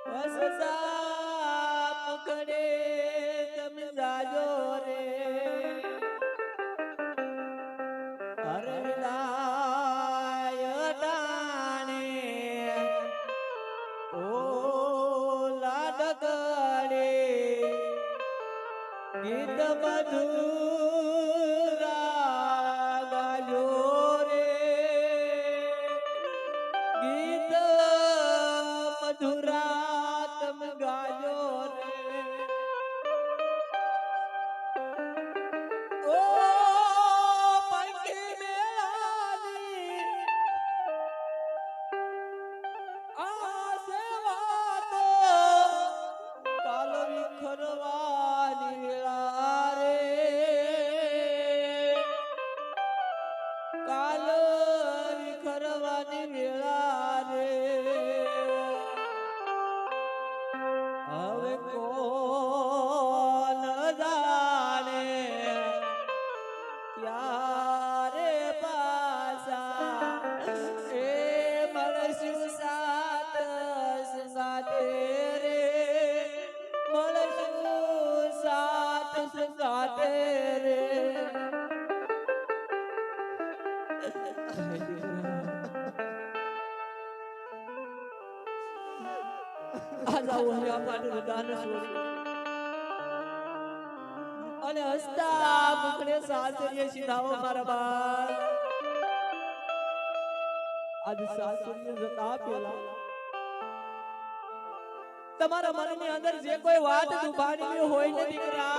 વસતા પકડે તમે જાજો રે હરદાય ટાણે ઓ લાડકડે ગીત મધુરા ગાજો રે ગીત મધુરા તમે ગાજો રે ઓ પંખી મેળાની આ સેવા તો કાલ વિખરવાની વેળા રે કાલ વિખરવાની વેળા રે હવે કોણ જાણે ક્યારે પાછા એ મળશું સાત સંગાતે રે મળશું સાત સંગાતે રે આજ આવો આપણું દાન છોડી અને હસતા મુખડે સાસરીએ સીધાઓ મારા બાળ આજ સાસરીએ જતા પેલા તમારા મનની અંદર જે કોઈ વાત દુભાણી હોય ને દીકરા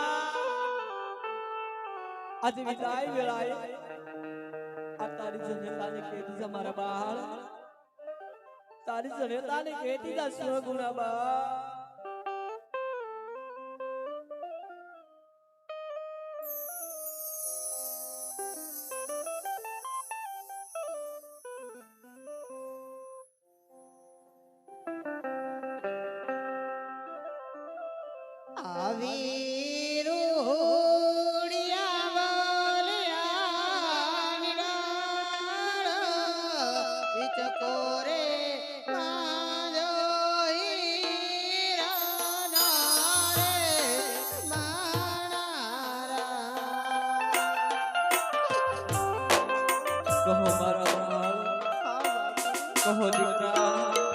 આજે વિદાય વેળાએ આ તારી જનેતાને કેતી છે મારા બાળ તારી જનેતાને કેતી છે સ્વગુણા બા કહો મારા બાળ કહો દીકરા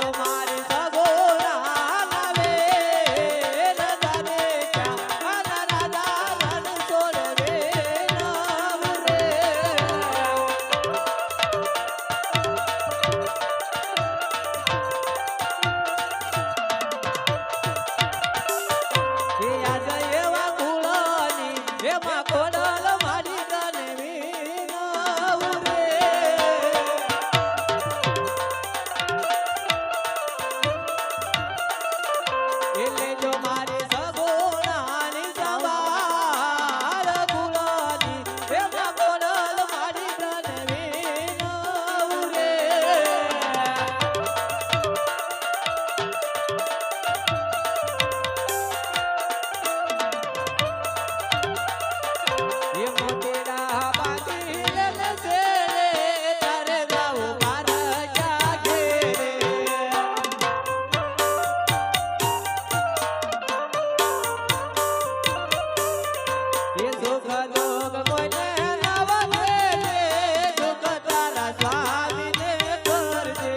આજો મારી સગોરા લાવે રાધાને ક્યાં રાધા રન છોડવે નામ રે એ આજ એવા કુળની એમાં કોડલ મારી તને વિનાવ રે એટલે જો મારી સગોરાની સવાર કુળની એમાં કોડલ મારી તને વિનાવ રે ये मोटेरा बांधी लेने से तारे जाओ मार जागे ये दुख दुख कोने नवले दुख तारा स्वामी ने कर दे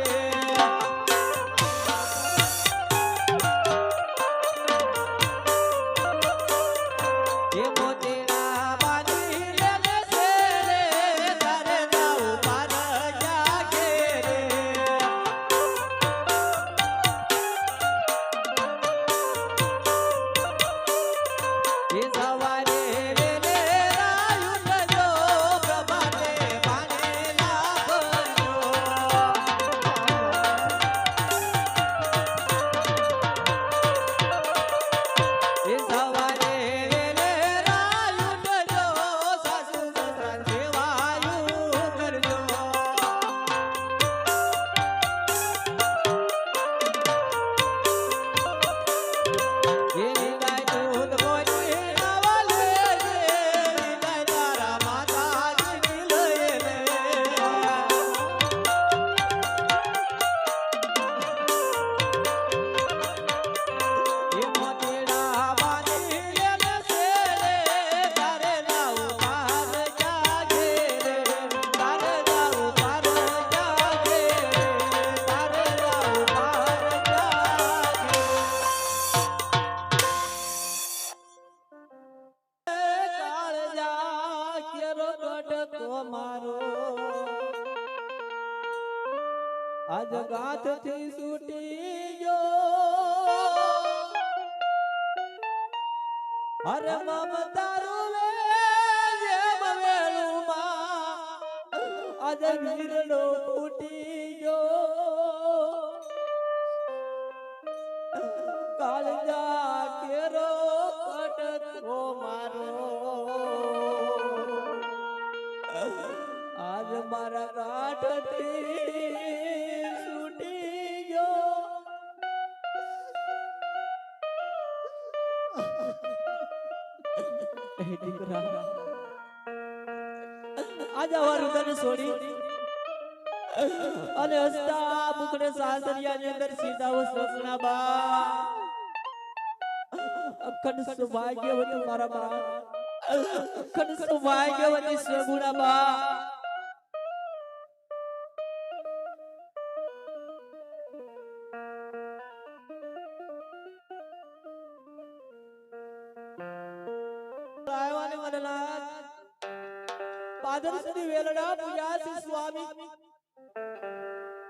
ये मोटेरा बांधी लेने से तारे जाओ मार जागे रे ये सवारे वेले रायुन जो प्रभाते पाने लागो ये सवारे वेले रायुन जो सासु ससुरान सेवायु करजो ये निगाय दूध कोई नवले निगाय तारा माता जी लये ले ये मोटेरा बांधी लेने से तारे जाओ पार जागे रे तारे जाओ पार जागे रे तारे जाओ पार जागे કાળજા કેરો કટકો મારો આજ ગાંઠથી છૂટી ગયો અરે મમતારું જેમ વેલુમાં આજ વીરનો ફૂટી ગયો કાળજા કેરો કટકો મારો આજ મારા ગાંઠથી છૂટી ગયો એ દીકરા આજ અમારું તને છોડી અને હસતા મુખડે સાસરિયાની અંદર સીધાઓ સપના બા અખંડ સૌભાગ્યવતી મારા બા અખંડ સૌભાગ્યવતી સગુણા બા આયવાને મનનાથ પાદર સુધી વેલડા પૂજાસી સ્વામી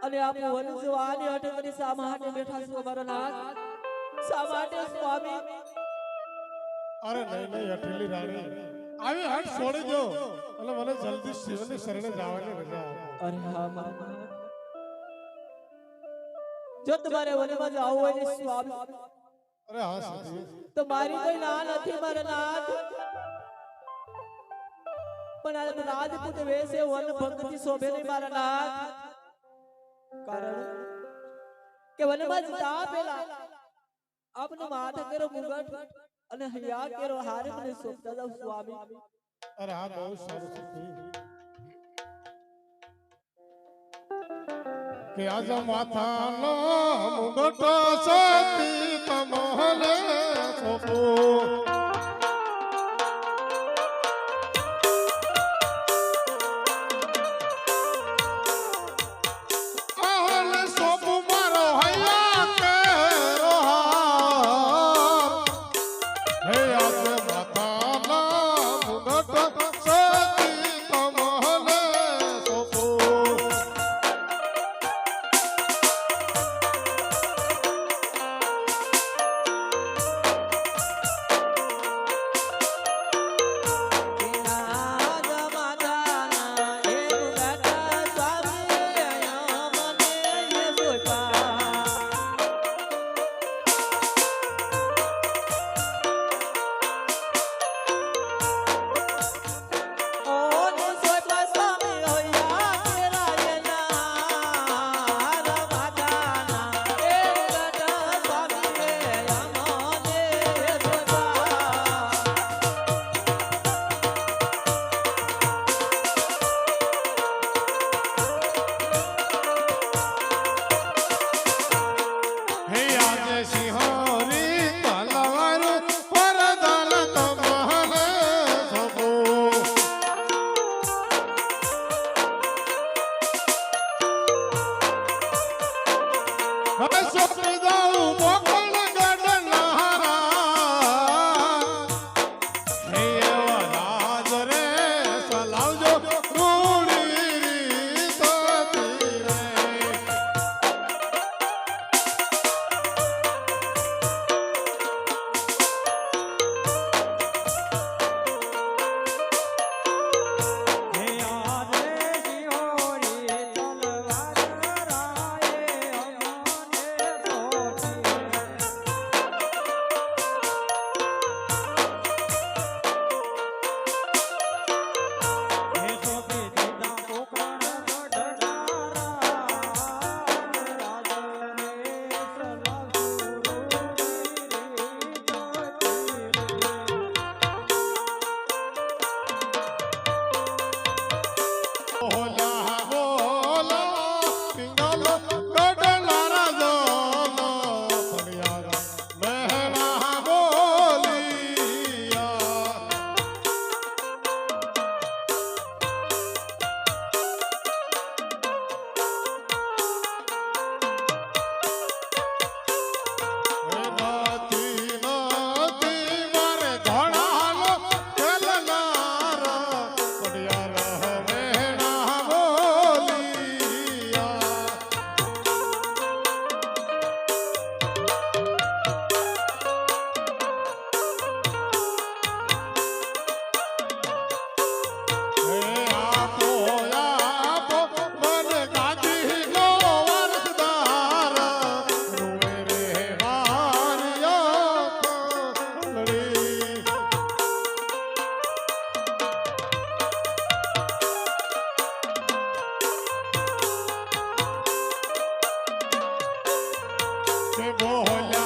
અને આપ વનજવાની હટે કરી શા માટે બેઠા છો મારા નાથ શા માટે સ્વામી અરે નહીં નહીં અઠેલી રાણી આવી હટ છોડી દો અને મને જલ્દી શિવની શરણે જવાની રજા આપો. અરે હા મારા જો તમારે વનમાં જવું હોય ને સ્વામી અરે હા સતી તો મારી કોઈ ના નથી મારા નાથ પણ આ રાજપૂત વેશે વન ભક્તિ શોભે નહીં મારા નાથ કારણ કે વનમાં જતા પહેલા આપનો માથે કેરો મુગટ અને હૈયા કેરો હારે મને શોભતા જાવ સ્વામી. અરે હા બહુ સારું સતી કે આજ માથાનો મુગટ સતી તમોહલે સોપો આહલે સોપો મારો હવે સોંપી દઉં મોકલ ગઢના હે એવા રાજ રે સલાવજો રૂડી થતી રે બોલા બોલા પિંગલો ગઢના રાજાનો ફળિયારા મહેરા બોલિયા નથી નથી મારે ઘણાનો ખેલનારા ફળિયારા મહેરા બોલિયા હે આપો આપો મને ગાદીનો વારસદાર રૂવે રે મારિયો કંગળી કે બોલ્યા